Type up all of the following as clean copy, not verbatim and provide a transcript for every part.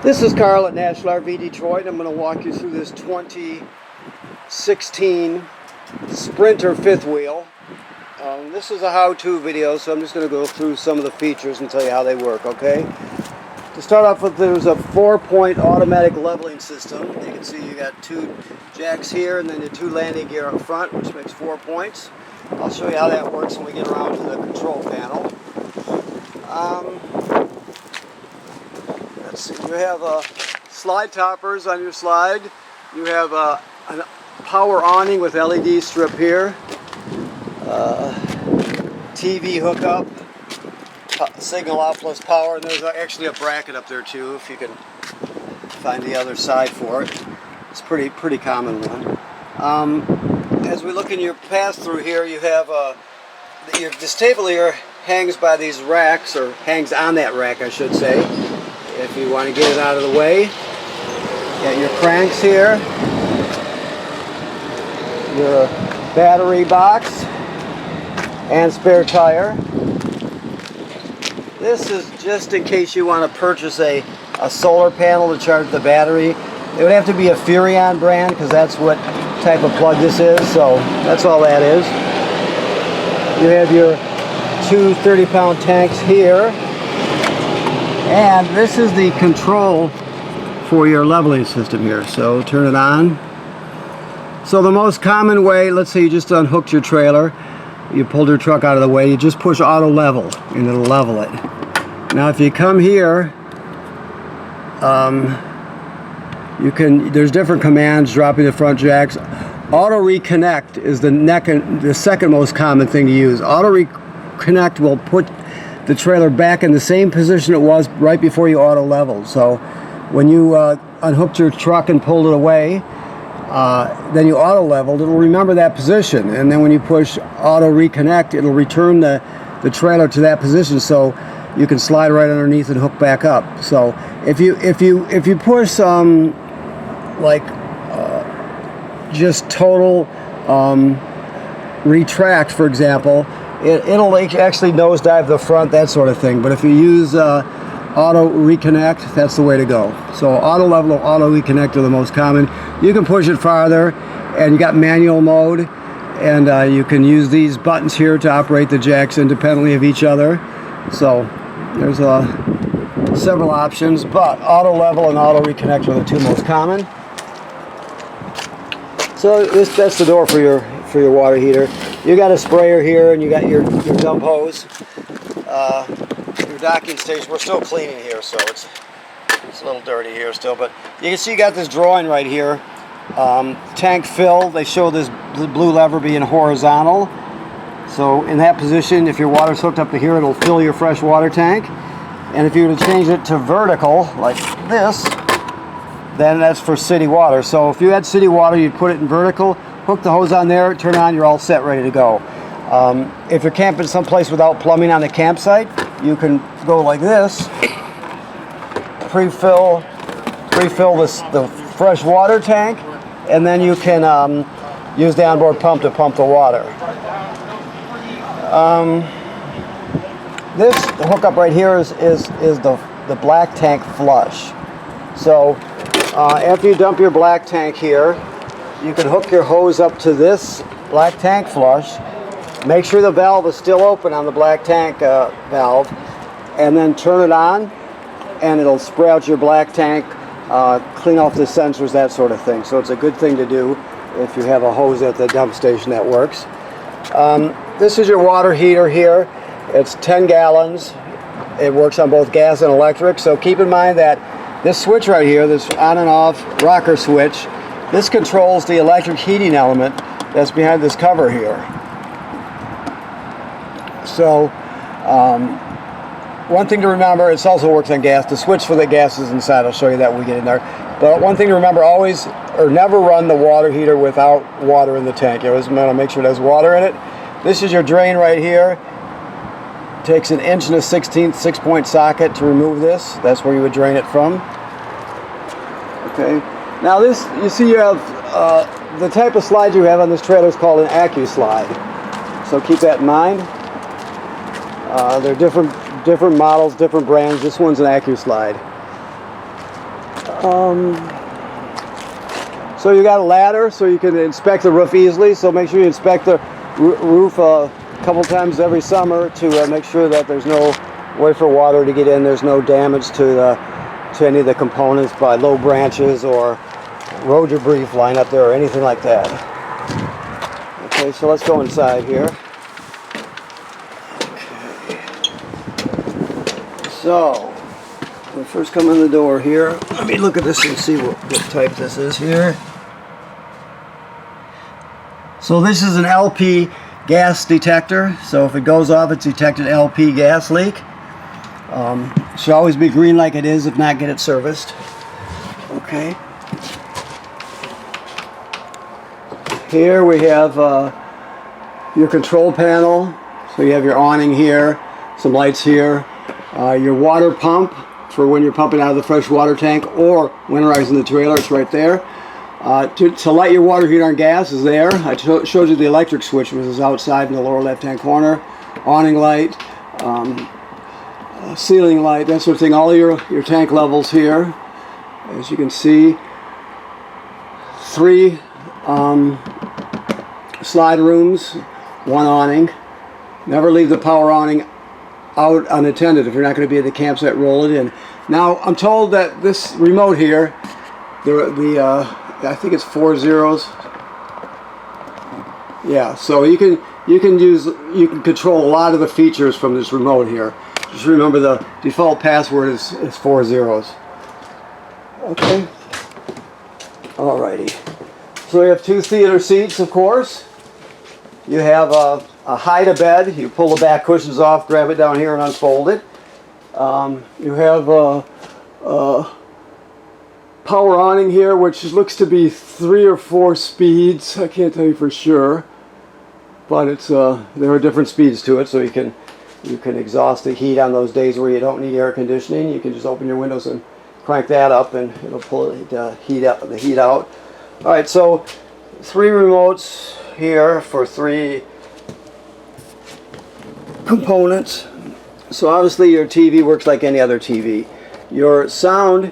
This is Carl at National RV Detroit. I'm going to walk you through this 2016 Sprinter fifth wheel. This is a how-to video, so I'm just going to go through some of the features and tell you how they work, okay? To start off with, there's a 4-point automatic leveling system. You can see you got 2 jacks here and then the 2 landing gear up front, which makes 4 points. I'll show you how that works when we get around to the control panel. Let's see, you have slide toppers on your slide. You have a power awning with LED strip here. TV hookup, signal out plus power, and there's actually a bracket up there too if you can find the other side for it. It's a pretty common one. As we look in your pass-through here, you have this table here hangs by these racks, or hangs on that rack I should say, if you want to get it out of the way. You got your cranks here, your battery box, and spare tire. This is just in case you want to purchase a solar panel to charge the battery. It would have to be a Furrion brand because that's what type of plug this is, so that's all that is. You have your 2 30-pound tanks here, and this is the control for your leveling system here. So turn it on. So the most common way, let's say you just unhooked your trailer, you pulled your truck out of the way, you just push auto level and it'll level it. Now if you come here, there's different commands, dropping the front jacks. Auto reconnect is the second most common thing to use. Auto reconnect will put the trailer back in the same position it was right before you auto leveled. So when you unhooked your truck and pulled it away, then you auto leveled, it'll remember that position, and then when you push auto reconnect, it'll return the trailer to that position, so you can slide right underneath and hook back up. So if you push just total retract, for example, it'll actually nosedive the front, that sort of thing. But if you use auto reconnect, that's the way to go. So auto level or auto reconnect are the most common. You can push it farther, and you got manual mode, and you can use these buttons here to operate the jacks independently of each other. So there's several options, but auto level and auto reconnect are the 2 most common. So that's the door for your water heater. You got a sprayer here, and you got your dump hose. Your docking station, we're still cleaning here, so it's a little dirty here still, but you can see you got this drawing right here. Tank fill, they show this blue lever being horizontal. So in that position, if your water's hooked up to here, it'll fill your fresh water tank. And if you were to change it to vertical, like this, then that's for city water. So if you had city water, you'd put it in vertical, hook the hose on there, turn it on, you're all set, ready to go. If you're camping someplace without plumbing on the campsite, you can go like this, pre-fill the fresh water tank, and then you can use the onboard pump to pump the water. This hookup right here is the black tank flush. So after you dump your black tank here, you can hook your hose up to this black tank flush. Make sure the valve is still open on the black tank valve, and then turn it on, and it'll spray out your black tank, clean off the sensors, that sort of thing. So it's a good thing to do if you have a hose at the dump station that works. This is your water heater here. It's 10 gallons. It works on both gas and electric. So keep in mind that this switch right here, this on and off rocker switch, this controls the electric heating element that's behind this cover here. So one thing to remember, it also works on gas. The switch for the gas is inside. I'll show you that when we get in there. But one thing to remember, always or never run the water heater without water in the tank. You always want to make sure it has water in it. This is your drain right here. Takes 1 1/16" 6-point socket to remove this. That's where you would drain it from. Okay. Now this, you see, you have the type of slide you have on this trailer is called an AccuSlide. So keep that in mind. They're different models, different brands. This one's an AccuSlide. So you got a ladder so you can inspect the roof easily. So make sure you inspect the roof a couple times every summer to make sure that there's no way for water to get in. There's no damage to any of the components by low branches or road debris flying up there or anything like that. Okay, so let's go inside here. Okay. So we first come in the door here. Let me look at this and see what type this is here. So this is an LP gas detector. So if it goes off, it's detected LP gas leak. It should always be green like it is. If not, get it serviced. Okay. Here we have your control panel. So you have your awning here, some lights here, your water pump for when you're pumping out of the fresh water tank or winterizing the trailer. It's right there. To light your water heater on gas is there. I showed you the electric switch, which is outside in the lower left-hand corner. Awning light, ceiling light, that sort of thing. All your tank levels here. As you can see, 3 slide rooms, 1 awning. Never leave the power awning out unattended. If you're not going to be at the campsite, roll it in. Now, I'm told that this remote here, I think it's 4 zeros. Yeah, so you can control a lot of the features from this remote here. Just remember the default password is 4 zeros. Okay. Alrighty. So we have 2 theater seats, of course. You have a hide-a-bed. You pull the back cushions off, grab it down here, and unfold it. You have a power awning here, which looks to be 3 or 4 speeds. I can't tell you for sure, but it's there are different speeds to it, so you can exhaust the heat on those days where you don't need air conditioning. You can just open your windows and crank that up, and it'll pull the heat out. All right, so 3 remotes here for 3 components. So obviously your TV works like any other TV. Your sound,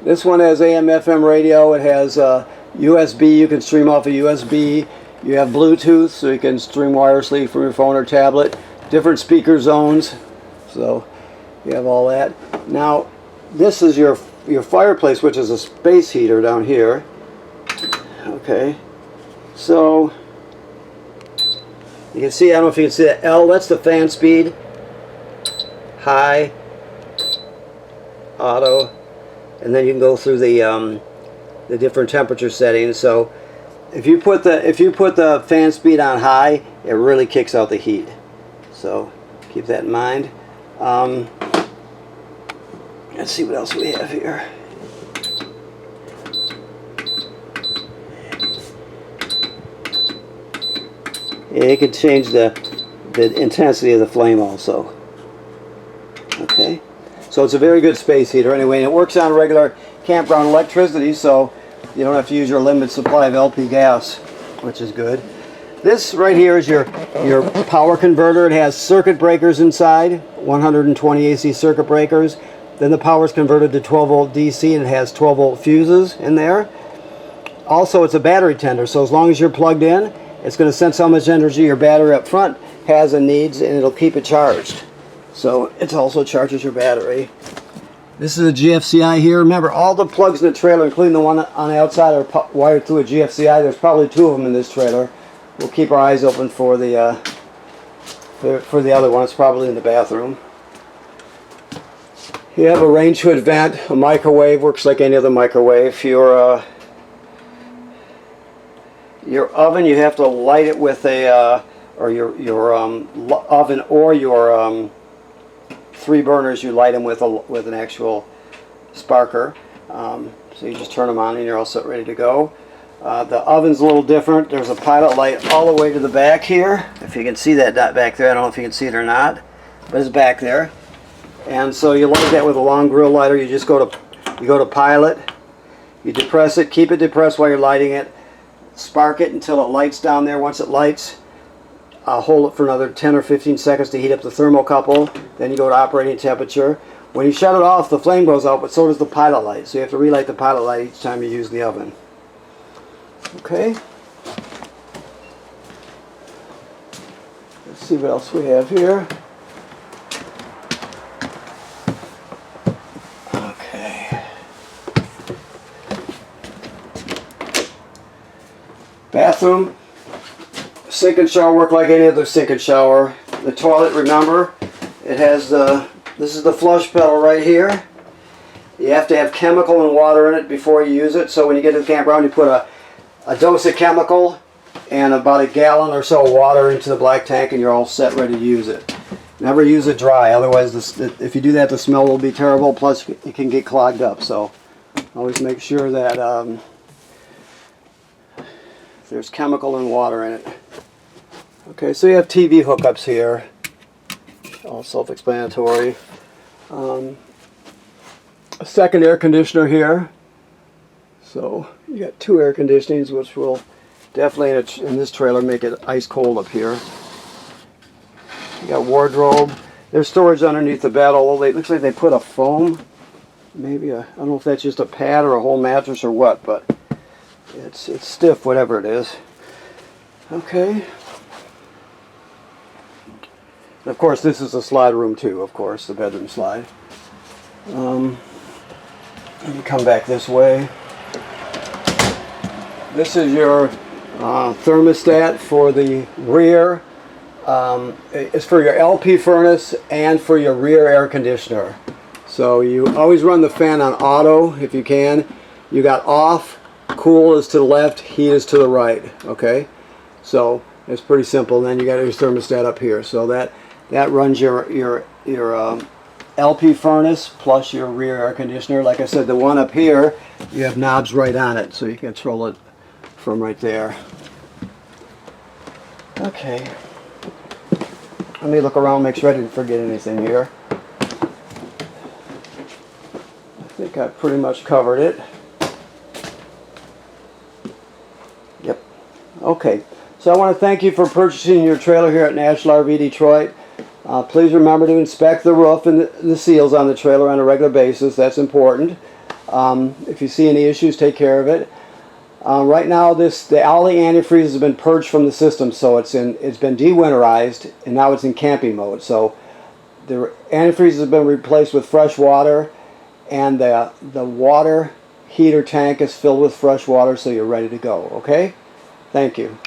this one has AM FM radio. It has USB. You can stream off a USB. You have Bluetooth, so you can stream wirelessly from your phone or tablet. Different speaker zones, so you have all that. Now this is your fireplace, which is a space heater down here. Okay, so you can see, I don't know if you can see that L, that's the fan speed. High, auto, and then you can go through the different temperature settings. So if you put the fan speed on high, it really kicks out the heat. So keep that in mind. Let's see what else we have here. It can change the intensity of the flame also. Okay, so it's a very good space heater anyway, and it works on regular campground electricity, so you don't have to use your limited supply of LP gas, which is good. This right here is your power converter. It has circuit breakers inside, 120 AC circuit breakers. Then the power is converted to 12 volt DC, and it has 12 volt fuses in there. Also, it's a battery tender, so as long as you're plugged in, it's going to sense how much energy your battery up front has and needs, and it'll keep it charged. So it also charges your battery. This is a GFCI here. Remember, all the plugs in the trailer, including the one on the outside, are wired through a GFCI. There's probably 2 of them in this trailer. We'll keep our eyes open for the other one. It's probably in the bathroom. You have a range hood vent, a microwave, works like any other microwave. Your oven, you have to light it with a or your oven or your 3 burners. You light them with an actual sparker. So you just turn them on and you're all set, ready to go. The oven's a little different. There's a pilot light all the way to the back here. If you can see that dot back there, I don't know if you can see it or not, but it's back there. And so you light that with a long grill lighter. You just go to pilot. You depress it. Keep it depressed while you're lighting it. Spark it until it lights down there. Once it lights, hold it for another 10 or 15 seconds to heat up the thermocouple. Then you go to operating temperature. When you shut it off, the flame goes out, but so does the pilot light. So you have to relight the pilot light each time you use the oven. Okay. Let's see what else we have here. Okay. Bathroom. Sink and shower work like any other sink and shower. The toilet, remember, it has this is the flush pedal right here. You have to have chemical and water in it before you use it. So when you get to the campground, you put a dose of chemical and about a gallon or so of water into the black tank, and you're all set, ready to use it. Never use it dry, otherwise if you do that, the smell will be terrible, plus it can get clogged up. So always make sure that there's chemical and water in it. Okay, so you have TV hookups here, all self-explanatory. A second air conditioner here. So you got 2 air conditionings, which will definitely in this trailer make it ice cold up here. You got wardrobe. There's storage underneath the bed, although it looks like they put a foam, maybe I don't know if that's just a pad or a whole mattress or what, but it's stiff, whatever it is. Okay. And of course, this is a slide room too, of course, the bedroom slide. Let me come back this way. This is your thermostat for the rear. It's for your LP furnace and for your rear air conditioner. So you always run the fan on auto if you can. You got off, cool is to the left, heat is to the right. Okay, so it's pretty simple. And then you got your thermostat up here. So that runs your LP furnace plus your rear air conditioner. Like I said, the one up here, you have knobs right on it, so you can control it from right there. Okay. Let me look around, make sure I didn't forget anything here. I think I pretty much covered it. Yep. Okay. So I want to thank you for purchasing your trailer here at National RV Detroit. Please remember to inspect the roof and the seals on the trailer on a regular basis. That's important. If you see any issues, take care of it. Right now, the Alley antifreeze has been purged from the system, so it's been de-winterized, and now it's in camping mode. So the antifreeze has been replaced with fresh water, and the water heater tank is filled with fresh water, so you're ready to go. Okay? Thank you.